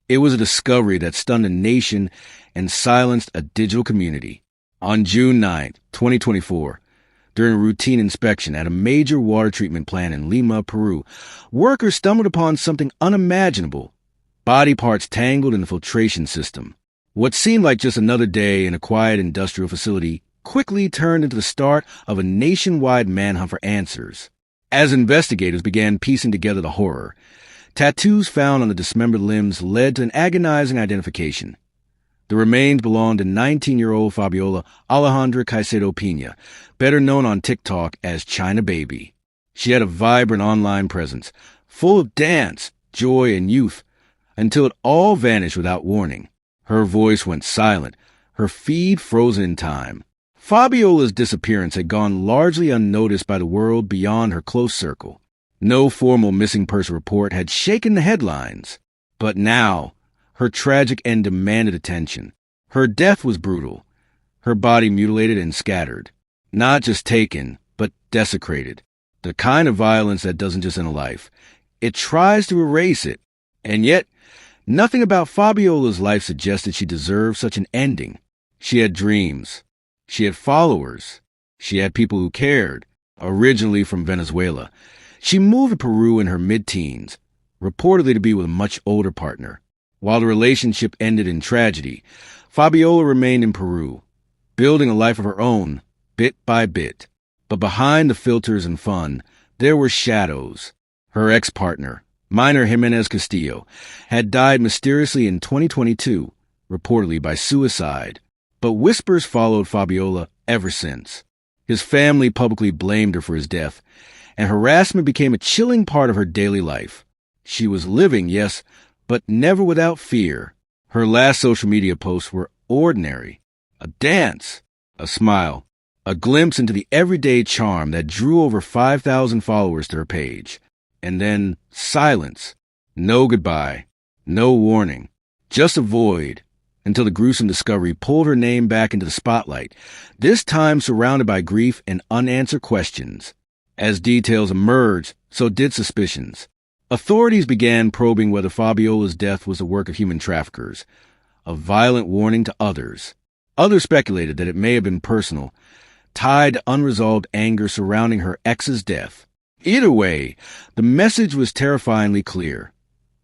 It was a discovery that stunned a nation and silenced a digital community. On June 9, 2024, during a routine inspection at a major water treatment plant in Lima, Peru, workers stumbled upon something unimaginable: body parts tangled in the filtration system. What seemed like just another day in a quiet industrial facility quickly turned into the start of a nationwide manhunt for answers. As investigators began piecing together the horror, tattoos found on the dismembered limbs led to an agonizing identification. The remains belonged to 19-year-old Fabiola Alejandra Caicedo Pina, better known on TikTok as China Baby. She had a vibrant online presence, full of dance, joy, and youth, until it all vanished without warning. Her voice went silent, her feed frozen in time. Fabiola's disappearance had gone largely unnoticed by the world beyond her close circle. No formal missing person report had shaken the headlines. But now, her tragic end demanded attention. Her death was brutal, her body mutilated and scattered. Not just taken, but desecrated. The kind of violence that doesn't just end a life. It tries to erase it. And yet, nothing about Fabiola's life suggested she deserved such an ending. She had dreams. She had followers. She had people who cared. Originally from Venezuela, she moved to Peru in her mid-teens, reportedly to be with a much older partner. While the relationship ended in tragedy, Fabiola remained in Peru, building a life of her own, bit by bit. But behind the filters and fun, there were shadows. Her ex-partner, Minor Jimenez Castillo, had died mysteriously in 2022, reportedly by suicide. But whispers followed Fabiola ever since. His family publicly blamed her for his death, and harassment became a chilling part of her daily life. She was living, yes, but never without fear. Her last social media posts were ordinary. A dance, a smile, a glimpse into the everyday charm that drew over 5,000 followers to her page. And then silence. No goodbye. No warning. Just a void, until the gruesome discovery pulled her name back into the spotlight, this time surrounded by grief and unanswered questions. As details emerged, so did suspicions. Authorities began probing whether Fabiola's death was the work of human traffickers, a violent warning to others. Others speculated that it may have been personal, tied to unresolved anger surrounding her ex's death. Either way, the message was terrifyingly clear.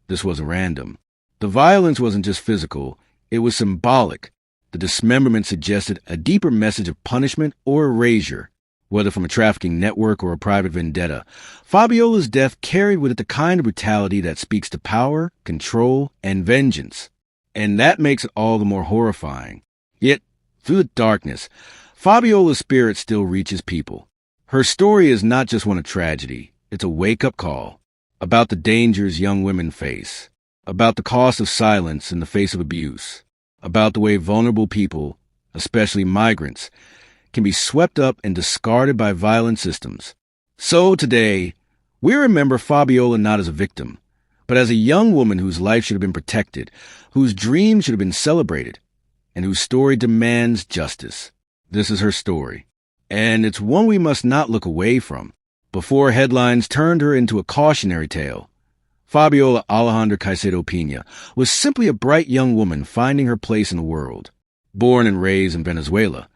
This wasn't random. The violence wasn't just physical, it was symbolic. The dismemberment suggested a deeper message of punishment or erasure. Whether from a trafficking network or a private vendetta, Fabiola's death carried with it the kind of brutality that speaks to power, control, and vengeance. And that makes it all the more horrifying. Yet, through the darkness, Fabiola's spirit still reaches people. Her story is not just one of tragedy, it's a wake-up call about the dangers young women face, about the cost of silence in the face of abuse, about the way vulnerable people, especially migrants, can be swept up and discarded by violent systems. So today, we remember Fabiola not as a victim, but as a young woman whose life should have been protected, whose dreams should have been celebrated, and whose story demands justice. This is her story, and it's one we must not look away from. Before headlines turned her into a cautionary tale, Fabiola Alejandra Caicedo Pina was simply a bright young woman finding her place in the world. Born and raised in Venezuela,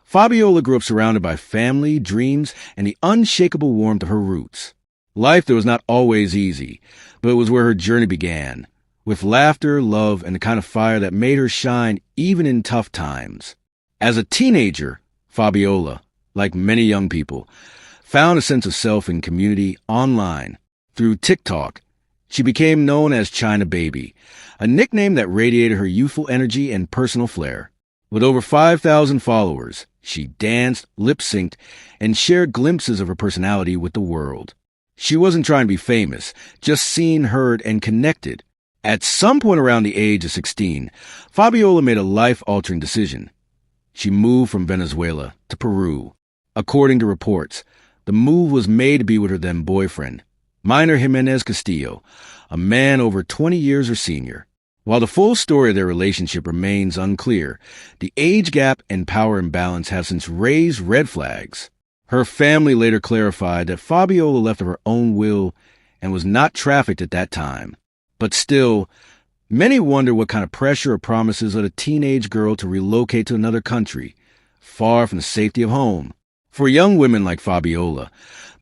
Fabiola grew up surrounded by family, dreams, and the unshakable warmth of her roots. Life there was not always easy, but it was where her journey began, with laughter, love, and the kind of fire that made her shine even in tough times. As a teenager, Fabiola, like many young people, found a sense of self and community online. Through TikTok, she became known as China Baby, a nickname that radiated her youthful energy and personal flair. With over 5,000 followers, she danced, lip-synced, and shared glimpses of her personality with the world. She wasn't trying to be famous, just seen, heard, and connected. At some point around the age of 16, Fabiola made a life-altering decision. She moved from Venezuela to Peru. According to reports, the move was made to be with her then-boyfriend, Minor Jimenez Castillo, a man over 20 years her senior. While the full story of their relationship remains unclear, the age gap and power imbalance have since raised red flags. Her family later clarified that Fabiola left of her own will and was not trafficked at that time. But still, Many wonder what kind of pressure or promises led a teenage girl to relocate to another country, far from the safety of home. For young women like Fabiola,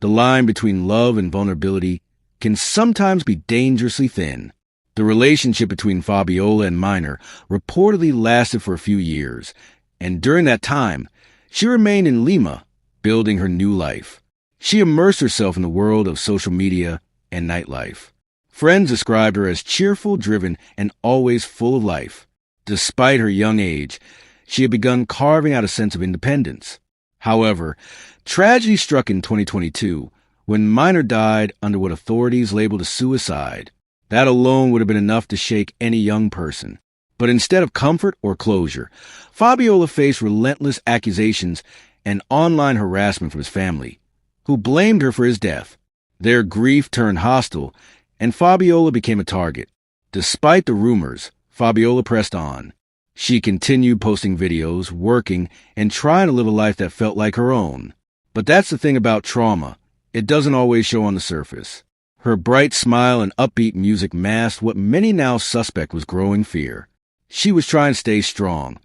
the line between love and vulnerability can sometimes be dangerously thin. The relationship between Fabiola and Minor reportedly lasted for a few years, and during that time, she remained in Lima, building her new life. She immersed herself in the world of social media and nightlife. Friends described her as cheerful, driven, and always full of life. Despite her young age, she had begun carving out a sense of independence. However, tragedy struck in 2022 when Minor died under what authorities labeled a suicide. That alone would have been enough to shake any young person. But instead of comfort or closure, Fabiola faced relentless accusations and online harassment from his family, who blamed her for his death. Their grief turned hostile, and Fabiola became a target. Despite the rumors, Fabiola pressed on. She continued posting videos, working, and trying to live a life that felt like her own. But that's the thing about trauma. It doesn't always show on the surface. Her bright smile and upbeat music masked what many now suspect was growing fear. She was trying to stay strong,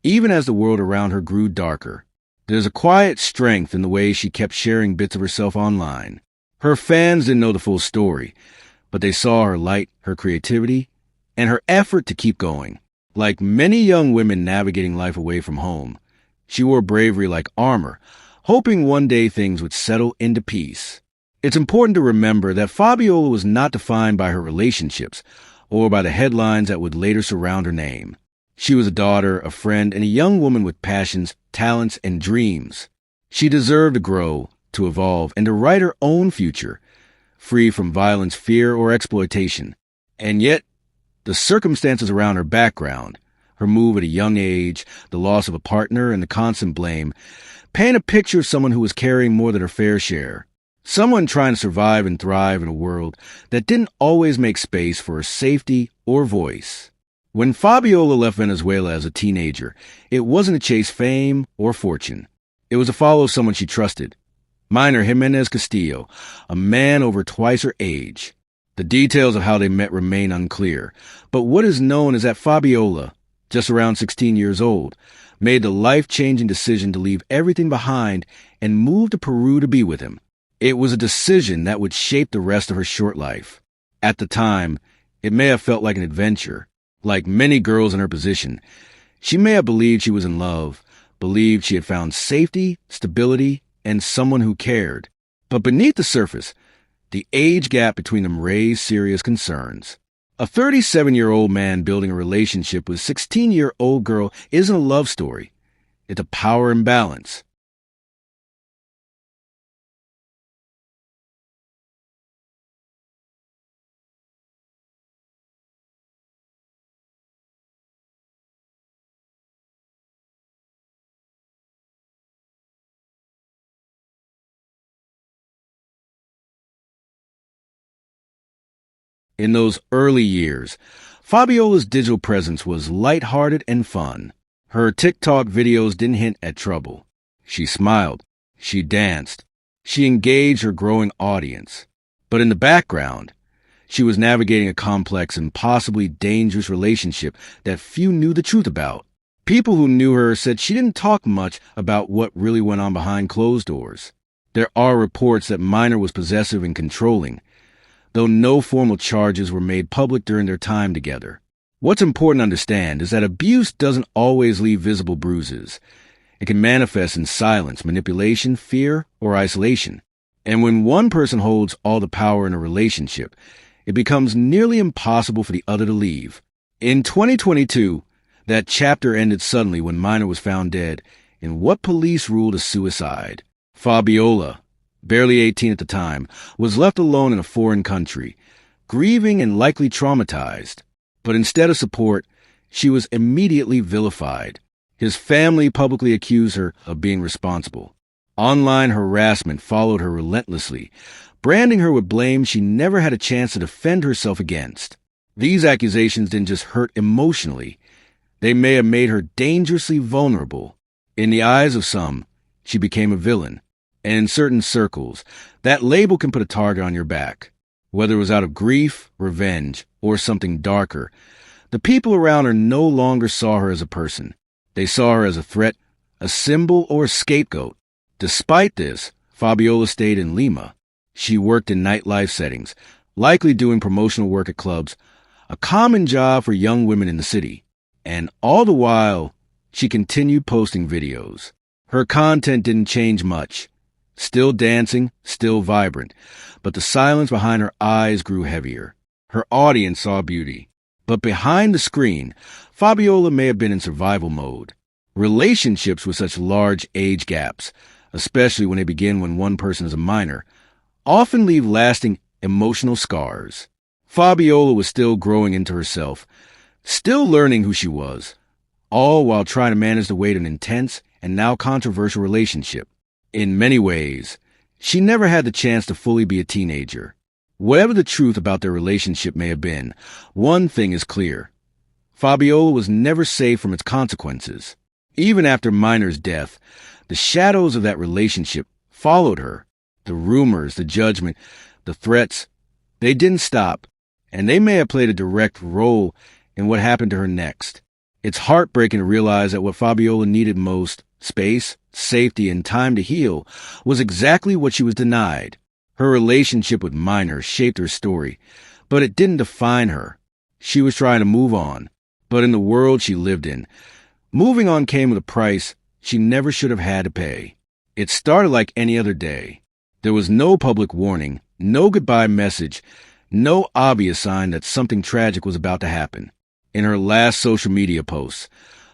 even as the world around her grew darker. There's a quiet strength in the way she kept sharing bits of herself online. Her fans didn't know the full story, but they saw her light, her creativity, and her effort to keep going. Like many young women navigating life away from home, she wore bravery like armor, hoping one day things would settle into peace. It's important to remember that Fabiola was not defined by her relationships or by the headlines that would later surround her name. She was a daughter, a friend, and a young woman with passions, talents, and dreams. She deserved to grow, to evolve, and to write her own future, free from violence, fear, or exploitation. And yet, the circumstances around her background, her move at a young age, the loss of a partner, and the constant blame, paint a picture of someone who was carrying more than her fair share. Someone trying to survive and thrive in a world that didn't always make space for her safety or voice. When Fabiola left Venezuela as a teenager, it wasn't to chase fame or fortune. It was to follow someone she trusted, Minor Jimenez Castillo, a man over twice her age. The details of how they met remain unclear, but what is known is that Fabiola, just around 16 years old, made the life-changing decision to leave everything behind and move to Peru to be with him. It was a decision that would shape the rest of her short life. At the time, it may have felt like an adventure. Like many girls in her position, she may have believed she was in love, believed she had found safety, stability, and someone who cared. But beneath the surface, the age gap between them raised serious concerns. A 37-year-old man building a relationship with a 16-year-old girl isn't a love story. It's a power imbalance. In those early years, Fabiola's digital presence was lighthearted and fun. Her TikTok videos didn't hint at trouble. She smiled. She danced. She engaged her growing audience. But in the background, she was navigating a complex and possibly dangerous relationship that few knew the truth about. People who knew her said she didn't talk much about what really went on behind closed doors. There are reports that Minor was possessive and controlling, though no formal charges were made public during their time together. What's important to understand is that abuse doesn't always leave visible bruises. It can manifest in silence, manipulation, fear, or isolation. And when one person holds all the power in a relationship, it becomes nearly impossible for the other to leave. In 2022, that chapter ended suddenly when Minor was found dead in what police ruled a suicide. Fabiola, barely 18 at the time, was left alone in a foreign country, grieving and likely traumatized. But instead of support, she was immediately vilified. His family publicly accused her of being responsible. Online harassment followed her relentlessly, branding her with blame she never had a chance to defend herself against. These accusations didn't just hurt emotionally. They may have made her dangerously vulnerable. In the eyes of some, she became a villain. And in certain circles, that label can put a target on your back. Whether it was out of grief, revenge, or something darker, The people around her no longer saw her as a person. They saw her as a threat, a symbol, or a scapegoat. Despite this, Fabiola stayed in Lima. She worked in nightlife settings, likely doing promotional work at clubs, a common job for young women in the city. And all the while, she continued posting videos. Her content didn't change much. Still dancing, still vibrant, but the silence behind her eyes grew heavier. Her audience saw beauty. But behind the screen, Fabiola may have been in survival mode. Relationships with such large age gaps, especially when they begin when one person is a minor, often leave lasting emotional scars. Fabiola was still growing into herself, still learning who she was, all while trying to manage the weight of an intense and now controversial relationship. In many ways, she never had the chance to fully be a teenager. Whatever the truth about their relationship may have been, one thing is clear. Fabiola was never safe from its consequences. Even after Minor's death, the shadows of that relationship followed her. The rumors, the judgment, the threats, they didn't stop, and they may have played a direct role in what happened to her next. It's heartbreaking to realize that what Fabiola needed most, space, safety, and time to heal, was exactly what she was denied. Her relationship with Minor shaped her story, but it didn't define her. She was trying to move on, but in the world she lived in, moving on came with a price she never should have had to pay. It started like any other day. There was no public warning, no goodbye message, no obvious sign that something tragic was about to happen. In her last social media posts,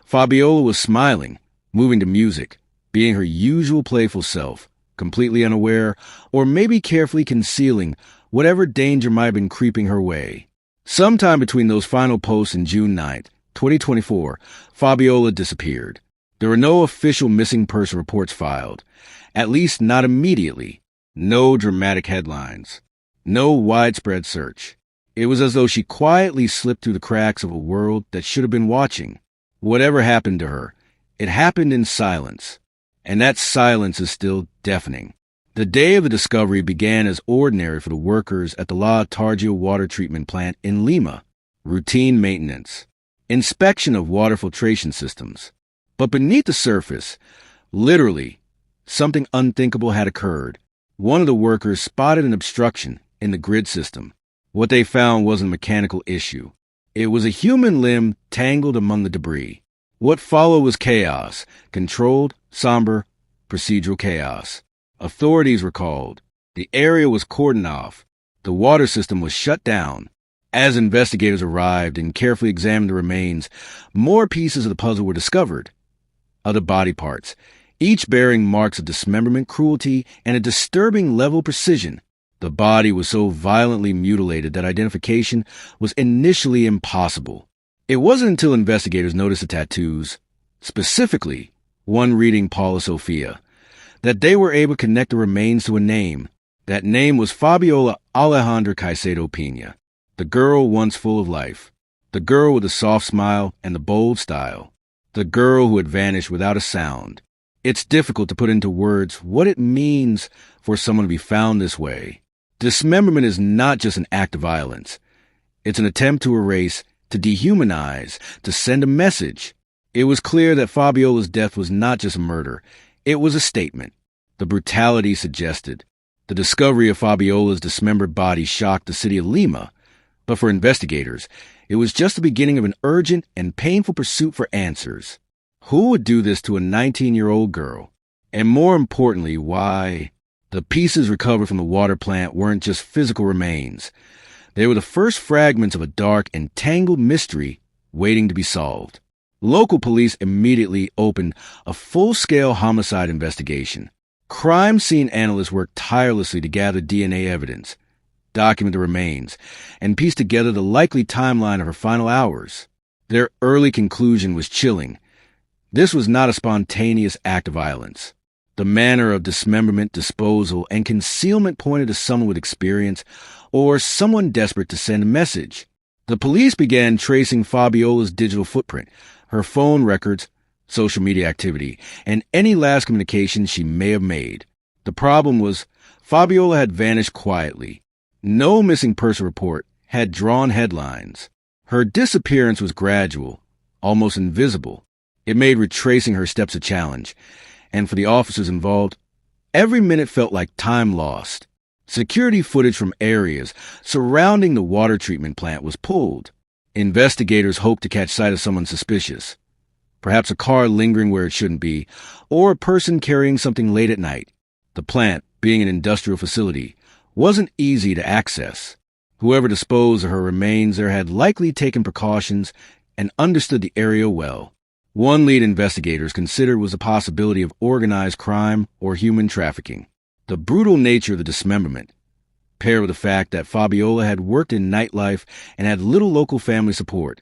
Fabiola was smiling, moving to music, being her usual playful self, completely unaware, or maybe carefully concealing whatever danger might have been creeping her way. Sometime between those final posts and June 9th, 2024, Fabiola disappeared. There were no official missing person reports filed, at least not immediately. No dramatic headlines. No widespread search. It was as though she quietly slipped through the cracks of a world that should have been watching. Whatever happened to her, it happened in silence. And that silence is still deafening. The day of the discovery began as ordinary for the workers at the La Targio water treatment plant in Lima. Routine maintenance. Inspection of water filtration systems. But beneath the surface, literally, something unthinkable had occurred. One of the workers spotted an obstruction in the grid system. What they found wasn't a mechanical issue. It was a human limb tangled among the debris. What followed was chaos, controlled, somber, procedural chaos. Authorities were called. The area was cordoned off. The water system was shut down. As investigators arrived and carefully examined the remains, more pieces of the puzzle were discovered. Other body parts, each bearing marks of dismemberment, cruelty, and a disturbing level of precision. The body was so violently mutilated that identification was initially impossible. It wasn't until investigators noticed the tattoos, specifically one reading Paula Sofia, that they were able to connect the remains to a name. That name was Fabiola Alejandra Caicedo Pena, the girl once full of life, the girl with the soft smile and the bold style, the girl who had vanished without a sound. It's difficult to put into words what it means for someone to be found this way. Dismemberment is not just an act of violence. It's an attempt to erase, to dehumanize, to send a message. It was clear that Fabiola's death was not just a murder. It was a statement. The brutality suggested. The discovery of Fabiola's dismembered body shocked the city of Lima. But for investigators, it was just the beginning of an urgent and painful pursuit for answers. Who would do this to a 19-year-old girl? And more importantly, why? The pieces recovered from the water plant weren't just physical remains. They were the first fragments of a dark and tangled mystery waiting to be solved. Local police immediately opened a full-scale homicide investigation. Crime scene analysts worked tirelessly to gather DNA evidence, document the remains, and piece together the likely timeline of her final hours. Their early conclusion was chilling. This was not a spontaneous act of violence. The manner of dismemberment, disposal, and concealment pointed to someone with experience or someone desperate to send a message. The police began tracing Fabiola's digital footprint, her phone records, social media activity, and any last communication she may have made. The problem was Fabiola had vanished quietly. No missing person report had drawn headlines. Her disappearance was gradual, almost invisible. It made retracing her steps a challenge, and for the officers involved, every minute felt like time lost. Security footage from areas surrounding the water treatment plant was pulled. Investigators hoped to catch sight of someone suspicious, perhaps a car lingering where it shouldn't be, or a person carrying something late at night. The plant, being an industrial facility, wasn't easy to access. Whoever disposed of her remains there had likely taken precautions and understood the area well. One lead investigators considered was the possibility of organized crime or human trafficking. The brutal nature of the dismemberment, paired with the fact that Fabiola had worked in nightlife and had little local family support,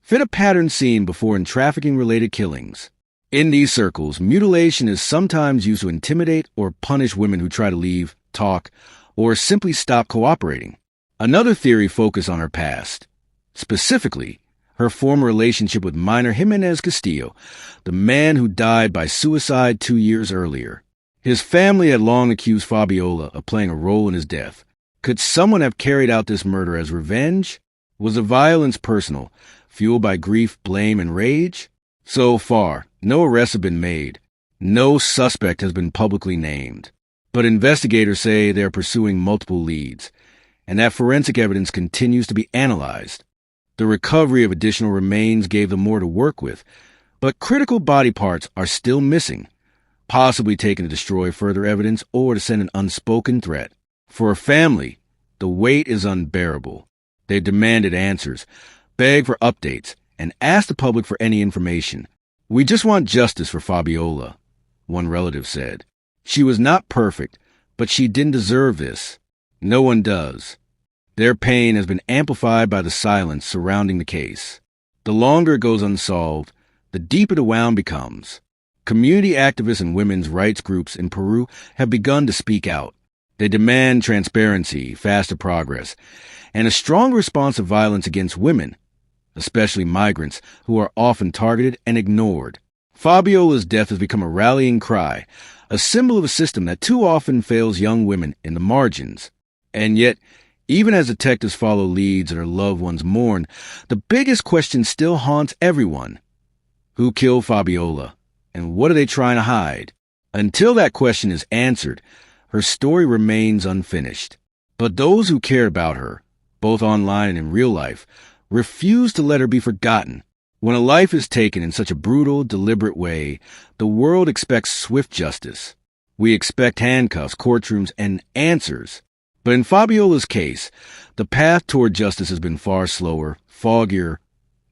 fit a pattern seen before in trafficking-related killings. In these circles, mutilation is sometimes used to intimidate or punish women who try to leave, talk, or simply stop cooperating. Another theory focused on her past, specifically her former relationship with minor Jimenez Castillo, the man who died by suicide 2 years earlier. His family had long accused Fabiola of playing a role in his death. Could someone have carried out this murder as revenge? Was the violence personal, fueled by grief, blame, and rage? So far, no arrests have been made. No suspect has been publicly named. But investigators say they are pursuing multiple leads, and that forensic evidence continues to be analyzed. The recovery of additional remains gave them more to work with, but critical body parts are still missing, possibly taken to destroy further evidence or to send an unspoken threat. For a family, the weight is unbearable. They've demanded answers, begged for updates, and asked the public for any information. "We just want justice for Fabiola," one relative said. "She was not perfect, but she didn't deserve this. No one does." Their pain has been amplified by the silence surrounding the case. The longer it goes unsolved, the deeper the wound becomes. Community activists and women's rights groups in Peru have begun to speak out. They demand transparency, faster progress, and a strong response to violence against women, especially migrants, who are often targeted and ignored. Fabiola's death has become a rallying cry, a symbol of a system that too often fails young women in the margins. And yet, even as detectives follow leads and their loved ones mourn, the biggest question still haunts everyone. Who killed Fabiola? And what are they trying to hide? Until that question is answered, her story remains unfinished. But those who cared about her, both online and in real life, refuse to let her be forgotten. When a life is taken in such a brutal, deliberate way, the world expects swift justice. We expect handcuffs, courtrooms, and answers. But in Fabiola's case, the path toward justice has been far slower, foggier,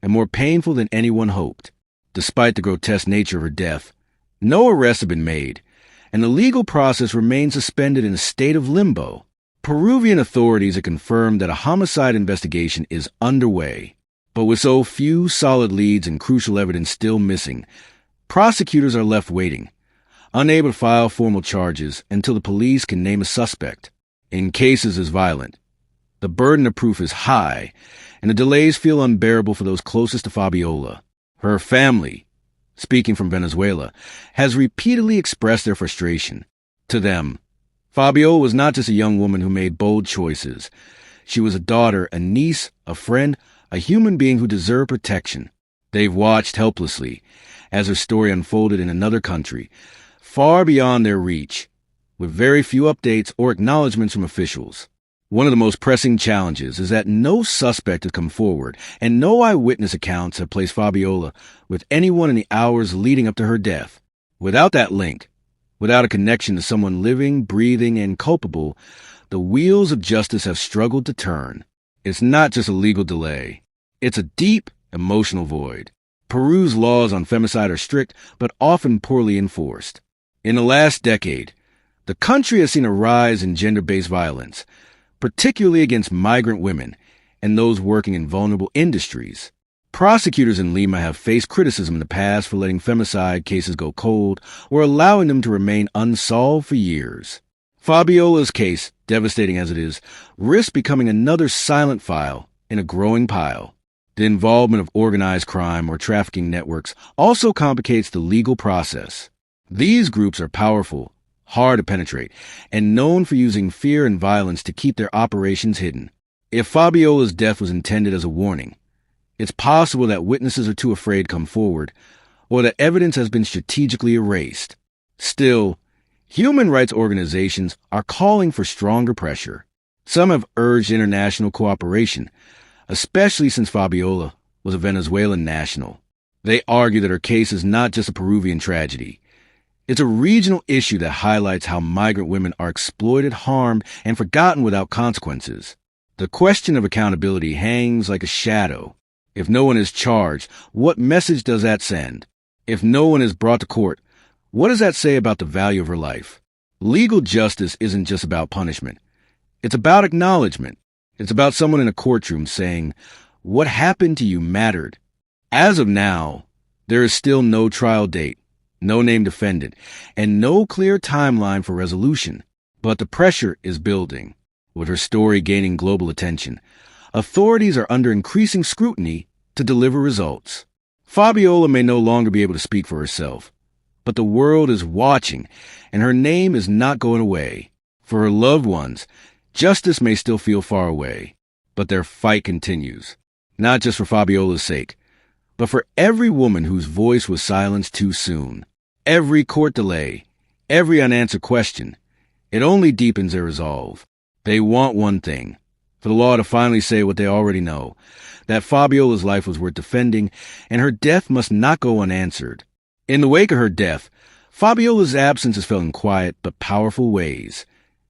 and more painful than anyone hoped. Despite the grotesque nature of her death, no arrests have been made, and the legal process remains suspended in a state of limbo. Peruvian authorities have confirmed that a homicide investigation is underway. But with so few solid leads and crucial evidence still missing, prosecutors are left waiting, unable to file formal charges until the police can name a suspect. In cases as violent, the burden of proof is high, and the delays feel unbearable for those closest to Fabiola. Her family, speaking from Venezuela, has repeatedly expressed their frustration. To them, Fabiola was not just a young woman who made bold choices. She was a daughter, a niece, a friend, a human being who deserved protection. They've watched helplessly as her story unfolded in another country, far beyond their reach, with very few updates or acknowledgments from officials. One of the most pressing challenges is that no suspect has come forward, and no eyewitness accounts have placed Fabiola with anyone in the hours leading up to her death. Without that link, without a connection to someone living, breathing, and culpable, the wheels of justice have struggled to turn. It's not just a legal delay. It's a deep, emotional void. Peru's laws on femicide are strict, but often poorly enforced. In the last decade, the country has seen a rise in gender-based violence, particularly against migrant women and those working in vulnerable industries. Prosecutors in Lima have faced criticism in the past for letting femicide cases go cold or allowing them to remain unsolved for years. Fabiola's case, devastating as it is, risks becoming another silent file in a growing pile. The involvement of organized crime or trafficking networks also complicates the legal process. These groups are powerful, hard to penetrate, and known for using fear and violence to keep their operations hidden. If Fabiola's death was intended as a warning, It's possible that witnesses are too afraid to come forward, or that evidence has been strategically erased. Still, human rights organizations are calling for stronger pressure. Some have urged international cooperation, especially since Fabiola was a Venezuelan national. They argue that her case is not just a Peruvian tragedy. It's a regional issue that highlights how migrant women are exploited, harmed, and forgotten without consequences. The question of accountability hangs like a shadow. If no one is charged, what message does that send? If no one is brought to court, what does that say about the value of her life? Legal justice isn't just about punishment. It's about acknowledgement. It's about someone in a courtroom saying, "What happened to you mattered." As of now, there is still no trial date, no named defendant, and no clear timeline for resolution. But the pressure is building. With her story gaining global attention, authorities are under increasing scrutiny to deliver results. Fabiola may no longer be able to speak for herself, but the world is watching, and her name is not going away. For her loved ones, justice may still feel far away, but their fight continues, not just for Fabiola's sake, but for every woman whose voice was silenced too soon. Every court delay, every unanswered question, it only deepens their resolve. They want one thing, for the law to finally say what they already know, that Fabiola's life was worth defending, and her death must not go unanswered. In the wake of her death, Fabiola's absence is felt in quiet but powerful ways.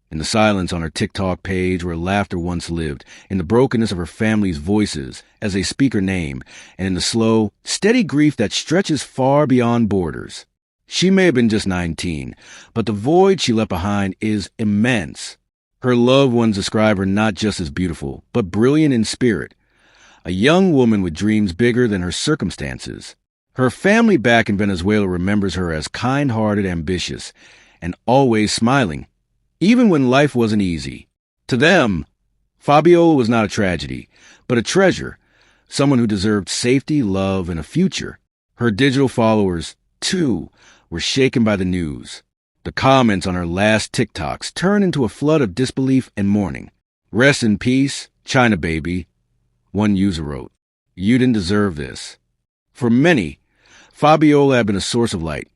In the silence on her TikTok page where laughter once lived, in the brokenness of her family's voices as they speak her name, and in the slow, steady grief that stretches far beyond borders. She may have been just 19, but the void she left behind is immense. Her loved ones describe her not just as beautiful, but brilliant in spirit. A young woman with dreams bigger than her circumstances. Her family back in Venezuela remembers her as kind-hearted, ambitious, and always smiling, even when life wasn't easy. To them, Fabiola was not a tragedy, but a treasure, someone who deserved safety, love, and a future. Her digital followers, too, were shaken by the news. The comments on her last TikToks turned into a flood of disbelief and mourning. "Rest in peace, China baby," one user wrote. "You didn't deserve this." For many, Fabiola had been a source of light,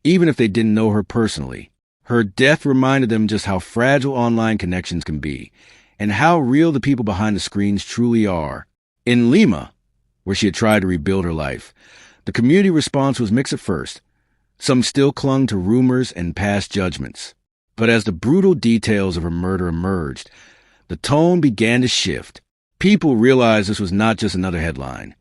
even if they didn't know her personally. Her death reminded them just how fragile online connections can be, and how real the people behind the screens truly are. In Lima, where she had tried to rebuild her life, the community response was mixed at first. Some still clung to rumors and past judgments. But as the brutal details of her murder emerged, the tone began to shift. People realized this was not just another headline.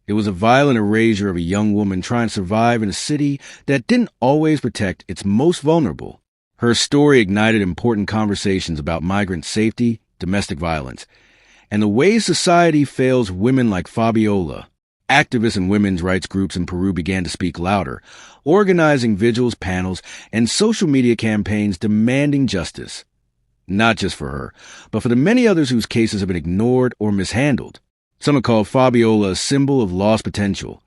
It was a violent erasure of a young woman trying to survive in a city that didn't always protect its most vulnerable. Her story ignited important conversations about migrant safety, domestic violence, and the ways society fails women like Fabiola. Activists and women's rights groups in Peru began to speak louder, organizing vigils, panels, and social media campaigns demanding justice. Not just for her, but for the many others whose cases have been ignored or mishandled. Some have called Fabiola a symbol of lost potential,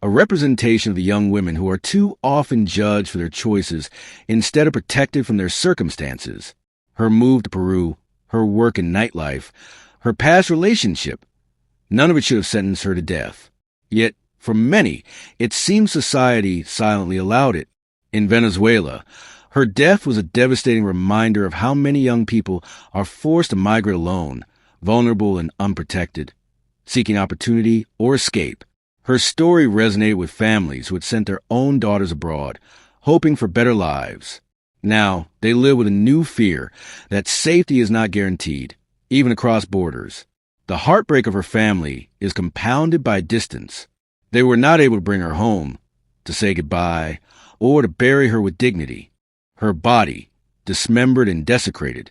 a representation of the young women who are too often judged for their choices instead of protected from their circumstances. Her move to Peru, her work in nightlife, her past relationship, none of it should have sentenced her to death. Yet, for many, it seems society silently allowed it. In Venezuela, her death was a devastating reminder of how many young people are forced to migrate alone, vulnerable and unprotected, seeking opportunity or escape. Her story resonated with families who had sent their own daughters abroad, hoping for better lives. Now, they live with a new fear that safety is not guaranteed, even across borders. The heartbreak of her family is compounded by distance. They were not able to bring her home, to say goodbye, or to bury her with dignity. Her body, dismembered and desecrated,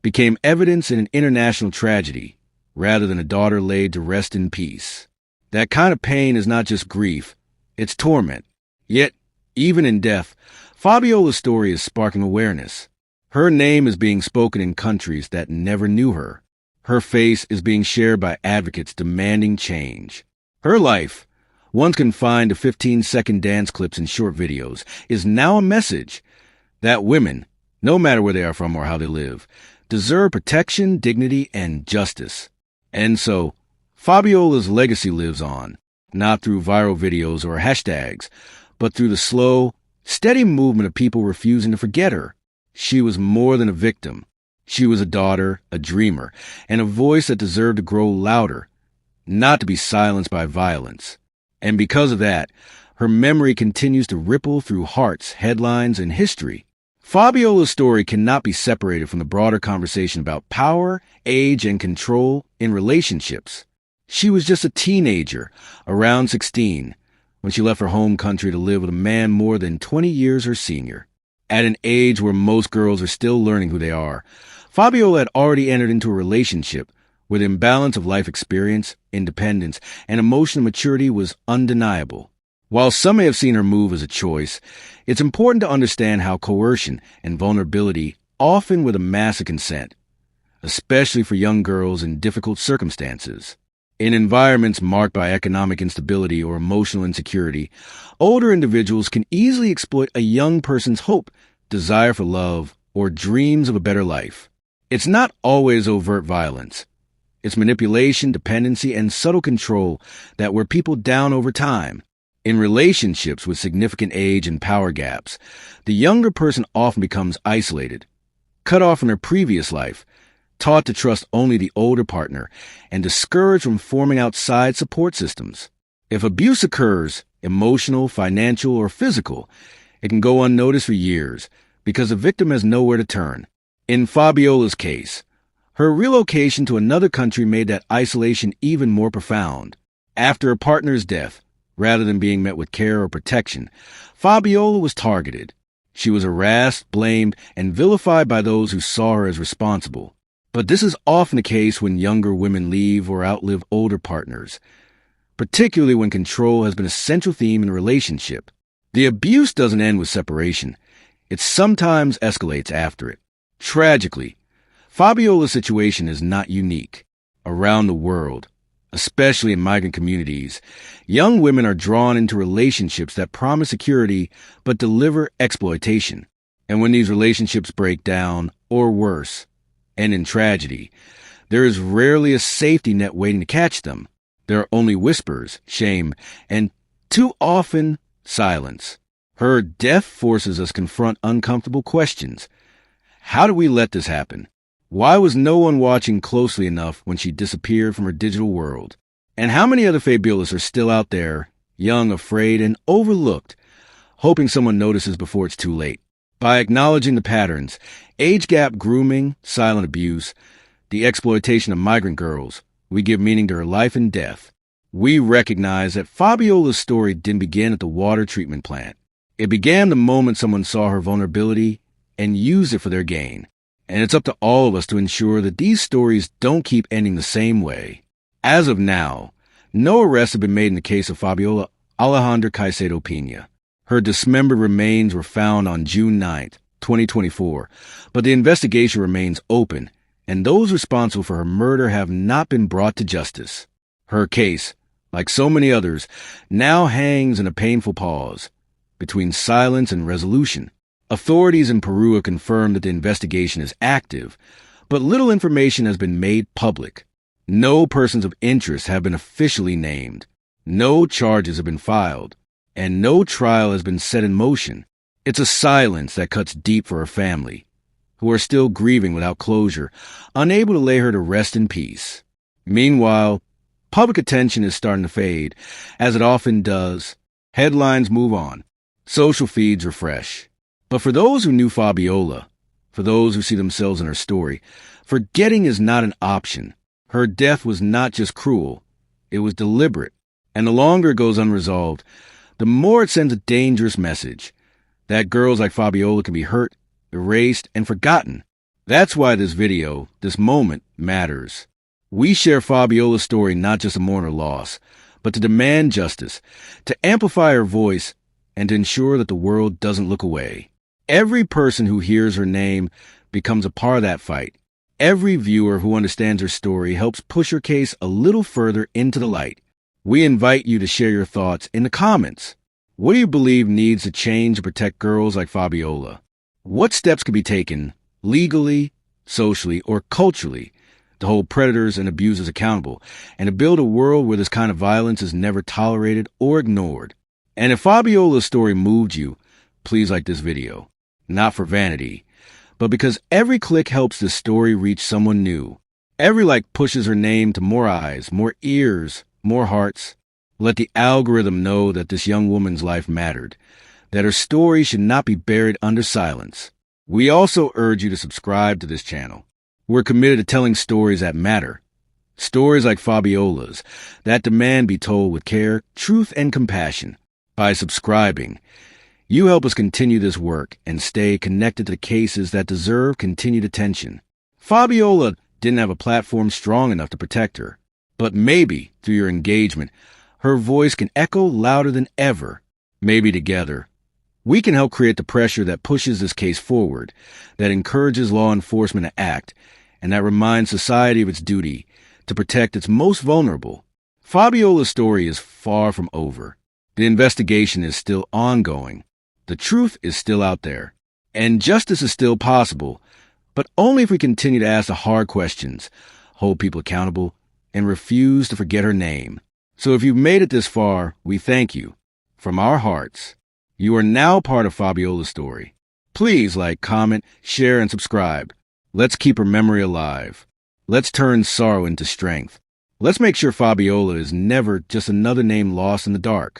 became evidence in an international tragedy, rather than a daughter laid to rest in peace. That kind of pain is not just grief, it's torment. Yet, even in death, Fabiola's story is sparking awareness. Her name is being spoken in countries that never knew her. Her face is being shared by advocates demanding change. Her life, once confined to 15-second dance clips and short videos, is now a message that women, no matter where they are from or how they live, deserve protection, dignity, and justice. And so, Fabiola's legacy lives on, not through viral videos or hashtags, but through the slow, steady movement of people refusing to forget her. She was more than a victim. She was a daughter, a dreamer, and a voice that deserved to grow louder, not to be silenced by violence. And because of that, her memory continues to ripple through hearts, headlines, and history. Fabiola's story cannot be separated from the broader conversation about power, age, and control in relationships. She was just a teenager, around 16, when she left her home country to live with a man more than 20 years her senior. At an age where most girls are still learning who they are, Fabiola had already entered into a relationship where the imbalance of life experience, independence, and emotional maturity was undeniable. While some may have seen her move as a choice, it's important to understand how coercion and vulnerability often with a massive consent, especially for young girls in difficult circumstances. In environments marked by economic instability or emotional insecurity, older individuals can easily exploit a young person's hope, desire for love, or dreams of a better life. It's not always overt violence. It's manipulation, dependency, and subtle control that wear people down over time. In relationships with significant age and power gaps, the younger person often becomes isolated, cut off from their previous life, taught to trust only the older partner, and discouraged from forming outside support systems. If abuse occurs, emotional, financial, or physical, it can go unnoticed for years because the victim has nowhere to turn. In Fabiola's case, her relocation to another country made that isolation even more profound. After her partner's death, rather than being met with care or protection, Fabiola was targeted. She was harassed, blamed, and vilified by those who saw her as responsible. But this is often the case when younger women leave or outlive older partners, particularly when control has been a central theme in a relationship. The abuse doesn't end with separation. It sometimes escalates after it. Tragically, Fabiola's situation is not unique. Around the world, especially in migrant communities, young women are drawn into relationships that promise security but deliver exploitation. And when these relationships break down, or worse, end in tragedy, there is rarely a safety net waiting to catch them. There are only whispers, shame, and too often silence. Her death forces us to confront uncomfortable questions. How did we let this happen? Why was no one watching closely enough when she disappeared from her digital world? And how many other Fabiolas are still out there, young, afraid, and overlooked, hoping someone notices before it's too late? By acknowledging the patterns, age gap grooming, silent abuse, the exploitation of migrant girls, we give meaning to her life and death. We recognize that Fabiola's story didn't begin at the water treatment plant. It began the moment someone saw her vulnerability and used it for their gain. And it's up to all of us to ensure that these stories don't keep ending the same way. As of now, no arrests have been made in the case of Fabiola Alejandra Caicedo Pena. Her dismembered remains were found on June 9, 2024, but the investigation remains open, and those responsible for her murder have not been brought to justice. Her case, like so many others, now hangs in a painful pause between silence and resolution. Authorities in Peru have confirmed that the investigation is active, but little information has been made public. No persons of interest have been officially named. No charges have been filed, and no trial has been set in motion. It's a silence that cuts deep for her family, who are still grieving without closure, unable to lay her to rest in peace. Meanwhile, public attention is starting to fade, as it often does. Headlines move on. Social feeds refresh. But for those who knew Fabiola, for those who see themselves in her story, forgetting is not an option. Her death was not just cruel, it was deliberate. And the longer it goes unresolved, the more it sends a dangerous message that girls like Fabiola can be hurt, erased, and forgotten. That's why this video, this moment, matters. We share Fabiola's story not just to mourn her loss, but to demand justice, to amplify her voice, and to ensure that the world doesn't look away. Every person who hears her name becomes a part of that fight. Every viewer who understands her story helps push her case a little further into the light. We invite you to share your thoughts in the comments. What do you believe needs to change to protect girls like Fabiola? What steps could be taken, legally, socially, or culturally, to hold predators and abusers accountable, and to build a world where this kind of violence is never tolerated or ignored. And if Fabiola's story moved you, please like this video. Not for vanity, but because every click helps this story reach someone new. Every like pushes her name to more eyes, more ears, more hearts. Let the algorithm know that this young woman's life mattered, that her story should not be buried under silence. We also urge you to subscribe to this channel. We're committed to telling stories that matter. Stories like Fabiola's, that demand be told with care, truth, and compassion. By subscribing, you help us continue this work and stay connected to cases that deserve continued attention. Fabiola didn't have a platform strong enough to protect her, but maybe through your engagement, her voice can echo louder than ever. Maybe together, we can help create the pressure that pushes this case forward, that encourages law enforcement to act, and that reminds society of its duty to protect its most vulnerable. Fabiola's story is far from over. The investigation is still ongoing. The truth is still out there. And justice is still possible, but only if we continue to ask the hard questions, hold people accountable, and refuse to forget her name. So if you've made it this far, we thank you. From our hearts, you are now part of Fabiola's story. Please like, comment, share, and subscribe. Let's keep her memory alive. Let's turn sorrow into strength. Let's make sure Fabiola is never just another name lost in the dark.